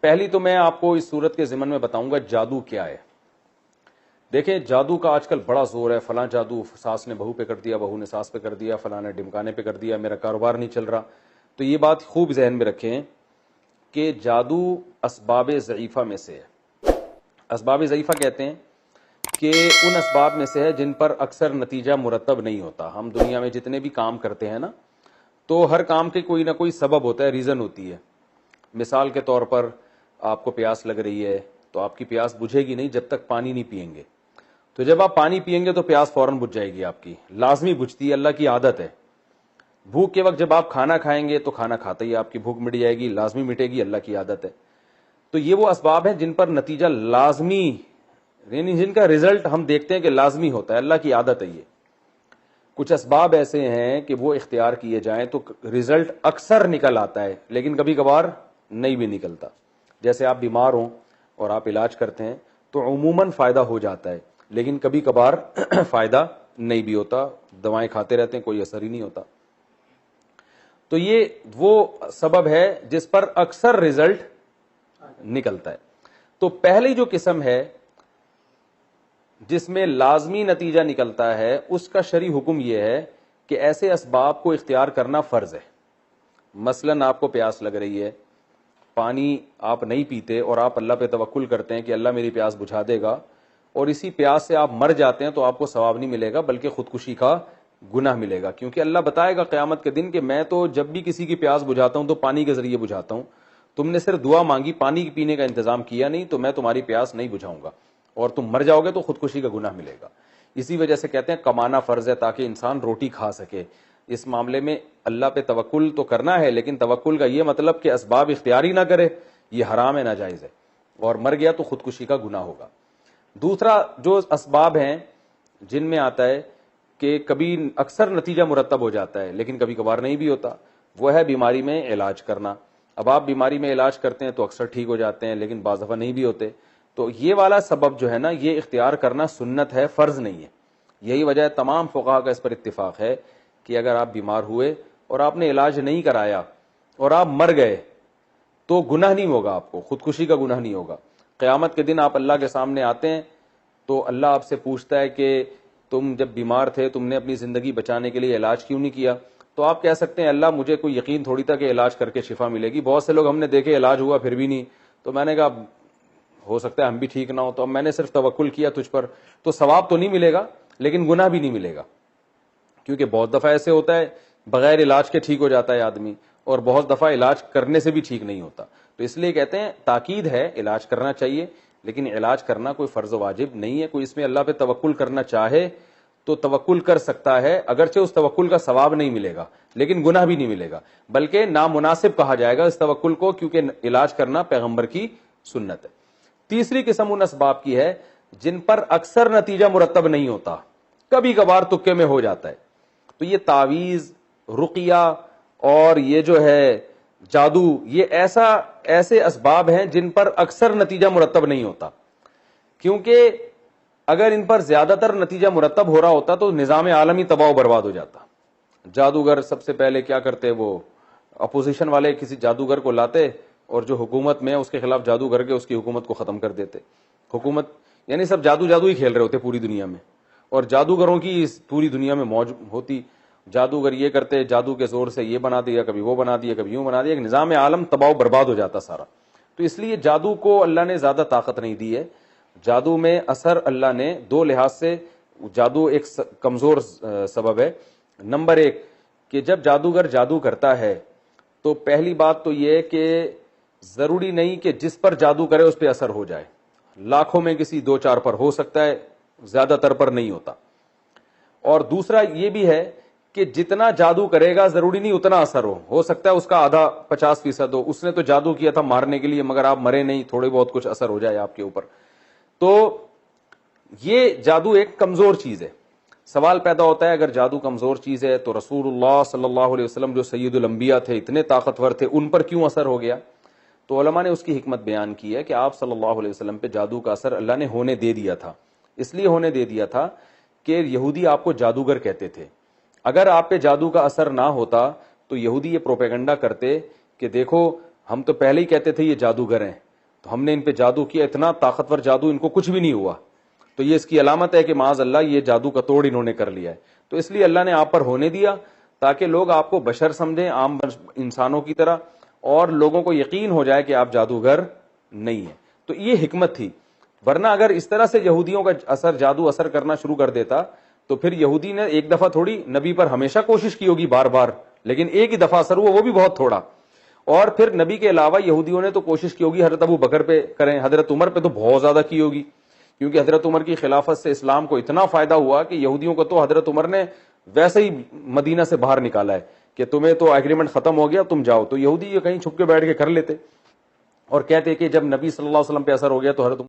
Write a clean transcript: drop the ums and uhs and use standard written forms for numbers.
پہلی تو میں آپ کو اس صورت کے ضمن میں بتاؤں گا جادو کیا ہے. دیکھیں جادو کا آج کل بڑا زور ہے، فلاں جادو ساس نے بہو پہ کر دیا، بہو نے ساس پہ کر دیا، فلاں نے ڈمکانے پہ کر دیا، میرا کاروبار نہیں چل رہا. تو یہ بات خوب ذہن میں رکھیں کہ جادو اسباب ضعیفہ میں سے ہے. اسباب ضعیفہ کہتے ہیں کہ ان اسباب میں سے ہے جن پر اکثر نتیجہ مرتب نہیں ہوتا. ہم دنیا میں جتنے بھی کام کرتے ہیں نا، تو ہر کام کے کوئی نہ کوئی سبب ہوتا ہے، ریزن ہوتی ہے. مثال کے طور پر آپ کو پیاس لگ رہی ہے تو آپ کی پیاس بجھے گی نہیں جب تک پانی نہیں پئیں گے. تو جب آپ پانی پئیں گے تو پیاس فوراً بجھ جائے گی، آپ کی لازمی بجھتی ہے، اللہ کی عادت ہے. بھوک کے وقت جب آپ کھانا کھائیں گے تو کھانا کھاتے ہی آپ کی بھوک مٹ جائے گی، لازمی مٹے گی، اللہ کی عادت ہے. تو یہ وہ اسباب ہیں جن پر نتیجہ لازمی، یعنی جن کا رزلٹ ہم دیکھتے ہیں کہ لازمی ہوتا ہے، اللہ کی عادت ہے. یہ کچھ اسباب ایسے ہیں کہ وہ اختیار کیے جائیں تو رزلٹ اکثر نکل آتا ہے، لیکن کبھی کبھار نہیں بھی نکلتا. جیسے آپ بیمار ہوں اور آپ علاج کرتے ہیں تو عموماً فائدہ ہو جاتا ہے، لیکن کبھی کبھار فائدہ نہیں بھی ہوتا، دوائیں کھاتے رہتے ہیں کوئی اثر ہی نہیں ہوتا. تو یہ وہ سبب ہے جس پر اکثر رزلٹ نکلتا ہے. تو پہلی جو قسم ہے جس میں لازمی نتیجہ نکلتا ہے، اس کا شرعی حکم یہ ہے کہ ایسے اسباب کو اختیار کرنا فرض ہے. مثلاً آپ کو پیاس لگ رہی ہے، پانی آپ نہیں پیتے اور آپ اللہ پہ توکل کرتے ہیں کہ اللہ میری پیاس بجھا دے گا، اور اسی پیاس سے آپ مر جاتے ہیں تو آپ کو ثواب نہیں ملے گا بلکہ خودکشی کا گناہ ملے گا. کیونکہ اللہ بتائے گا قیامت کے دن کہ میں تو جب بھی کسی کی پیاس بجھاتا ہوں تو پانی کے ذریعے بجھاتا ہوں، تم نے صرف دعا مانگی، پانی پینے کا انتظام کیا نہیں، تو میں تمہاری پیاس نہیں بجھاؤں گا اور تم مر جاؤ گے تو خودکشی کا گناہ ملے گا. اسی وجہ سے کہتے ہیں کمانا فرض ہے تاکہ انسان روٹی کھا سکے. اس معاملے میں اللہ پہ توکل تو کرنا ہے، لیکن توکل کا یہ مطلب کہ اسباب اختیاری نہ کرے، یہ حرام ہے، ناجائز ہے، اور مر گیا تو خودکشی کا گناہ ہوگا. دوسرا جو اسباب ہیں جن میں آتا ہے کہ کبھی اکثر نتیجہ مرتب ہو جاتا ہے لیکن کبھی کبھار نہیں بھی ہوتا، وہ ہے بیماری میں علاج کرنا. اب آپ بیماری میں علاج کرتے ہیں تو اکثر ٹھیک ہو جاتے ہیں لیکن بعض دفعہ نہیں بھی ہوتے. تو یہ والا سبب جو ہے نا، یہ اختیار کرنا سنت ہے، فرض نہیں ہے. یہی وجہ ہے تمام فقہا کا اس پر اتفاق ہے کہ اگر آپ بیمار ہوئے اور آپ نے علاج نہیں کرایا اور آپ مر گئے تو گناہ نہیں ہوگا، آپ کو خودکشی کا گناہ نہیں ہوگا. قیامت کے دن آپ اللہ کے سامنے آتے ہیں تو اللہ آپ سے پوچھتا ہے کہ تم جب بیمار تھے تم نے اپنی زندگی بچانے کے لیے علاج کیوں نہیں کیا؟ تو آپ کہہ سکتے ہیں اللہ مجھے کوئی یقین تھوڑی تھا کہ علاج کر کے شفا ملے گی، بہت سے لوگ ہم نے دیکھے علاج ہوا پھر بھی نہیں، تو میں نے کہا ہو سکتا ہے ہم بھی ٹھیک نہ ہو، تو اب میں نے صرف توکل کیا تجھ پر، تو ثواب تو نہیں ملے گا لیکن گناہ بھی نہیں ملے گا. کیونکہ بہت دفعہ ایسے ہوتا ہے بغیر علاج کے ٹھیک ہو جاتا ہے آدمی، اور بہت دفعہ علاج کرنے سے بھی ٹھیک نہیں ہوتا. تو اس لیے کہتے ہیں تاکید ہے علاج کرنا چاہیے، لیکن علاج کرنا کوئی فرض و واجب نہیں ہے. کوئی اس میں اللہ پہ توکل کرنا چاہے تو توکل کر سکتا ہے، اگرچہ اس توکل کا ثواب نہیں ملے گا لیکن گناہ بھی نہیں ملے گا، بلکہ نامناسب کہا جائے گا اس توکل کو، کیونکہ علاج کرنا پیغمبر کی سنت ہے. تیسری قسم ان اسباب کی ہے جن پر اکثر نتیجہ مرتب نہیں ہوتا، کبھی کبھار تکے میں ہو جاتا ہے. تو یہ تعویذ، رقیہ اور یہ جو ہے جادو، یہ ایسے اسباب ہیں جن پر اکثر نتیجہ مرتب نہیں ہوتا. کیونکہ اگر ان پر زیادہ تر نتیجہ مرتب ہو رہا ہوتا تو نظام عالمی تباہ و برباد ہو جاتا. جادوگر سب سے پہلے کیا کرتے، وہ اپوزیشن والے کسی جادوگر کو لاتے اور جو حکومت میں اس کے خلاف جادو کر کے اس کی حکومت کو ختم کر دیتے. حکومت یعنی سب جادو ہی کھیل رہے ہوتے پوری دنیا میں، اور جادوگروں کی اس پوری دنیا میں موج ہوتی. جادوگر یہ کرتے، جادو کے زور سے یہ بنا دیا، کبھی وہ بنا دیا، کبھی یوں بنا دیا، ایک نظام عالم تباہ و برباد ہو جاتا سارا. تو اس لیے جادو کو اللہ نے زیادہ طاقت نہیں دی ہے. جادو میں اثر اللہ نے دو لحاظ سے، جادو ایک کمزور سبب ہے. نمبر ایک کہ جب جادوگر جادو کرتا ہے تو پہلی بات تو یہ کہ ضروری نہیں کہ جس پر جادو کرے اس پہ اثر ہو جائے. لاکھوں میں کسی دو چار پر ہو سکتا ہے، زیادہ تر پر نہیں ہوتا. اور دوسرا یہ بھی ہے کہ جتنا جادو کرے گا ضروری نہیں اتنا اثر ہو سکتا ہے اس کا آدھا 50% ہو. اس نے تو جادو کیا تھا مارنے کے لیے مگر آپ مرے نہیں، تھوڑے بہت کچھ اثر ہو جائے آپ کے اوپر. تو یہ جادو ایک کمزور چیز ہے. سوال پیدا ہوتا ہے اگر جادو کمزور چیز ہے تو رسول اللہ صلی اللہ علیہ وسلم جو سید الانبیاء تھے، اتنے طاقتور تھے، ان پر کیوں اثر ہو گیا؟ تو علماء نے اس کی حکمت بیان کی ہے کہ آپ صلی اللہ علیہ وسلم پہ جادو کا اثر اللہ نے ہونے دے دیا تھا. اس لیے ہونے دے دیا تھا کہ یہودی آپ کو جادوگر کہتے تھے. اگر آپ پہ جادو کا اثر نہ ہوتا تو یہودی یہ پروپیگنڈا کرتے کہ دیکھو ہم تو پہلے ہی کہتے تھے یہ جادوگر ہیں، تو ہم نے ان پہ جادو کیا، اتنا طاقتور جادو، ان کو کچھ بھی نہیں ہوا. تو یہ اس کی علامت ہے کہ معاذ اللہ یہ جادو کا توڑ انہوں نے کر لیا ہے. تو اس لیے اللہ نے آپ پر ہونے دیا تاکہ لوگ آپ کو بشر سمجھیں، عام انسانوں کی طرح، اور لوگوں کو یقین ہو جائے کہ آپ جادوگر نہیں ہیں. تو یہ حکمت تھی. ورنہ اگر اس طرح سے یہودیوں کا جادو اثر کرنا شروع کر دیتا تو پھر یہودی نے ایک دفعہ تھوڑی، نبی پر ہمیشہ کوشش کی ہوگی بار بار، لیکن ایک ہی دفعہ اثر ہوا، وہ بھی بہت تھوڑا. اور پھر نبی کے علاوہ یہودیوں نے تو کوشش کی ہوگی حضرت ابو بکر پہ کریں، حضرت عمر پہ تو بہت زیادہ کی ہوگی، کیونکہ حضرت عمر کی خلافت سے اسلام کو اتنا فائدہ ہوا کہ یہودیوں کو تو حضرت عمر نے ویسے ہی مدینہ سے باہر نکالا ہے کہ تمہیں تو ایگریمنٹ ختم ہو گیا، تم جاؤ. تو یہودی یہ کہیں چھپ کے بیٹھ کے کر لیتے اور کہتے کہ جب نبی صلی اللہ علیہ وسلم پہ اثر ہو گیا تو حضرت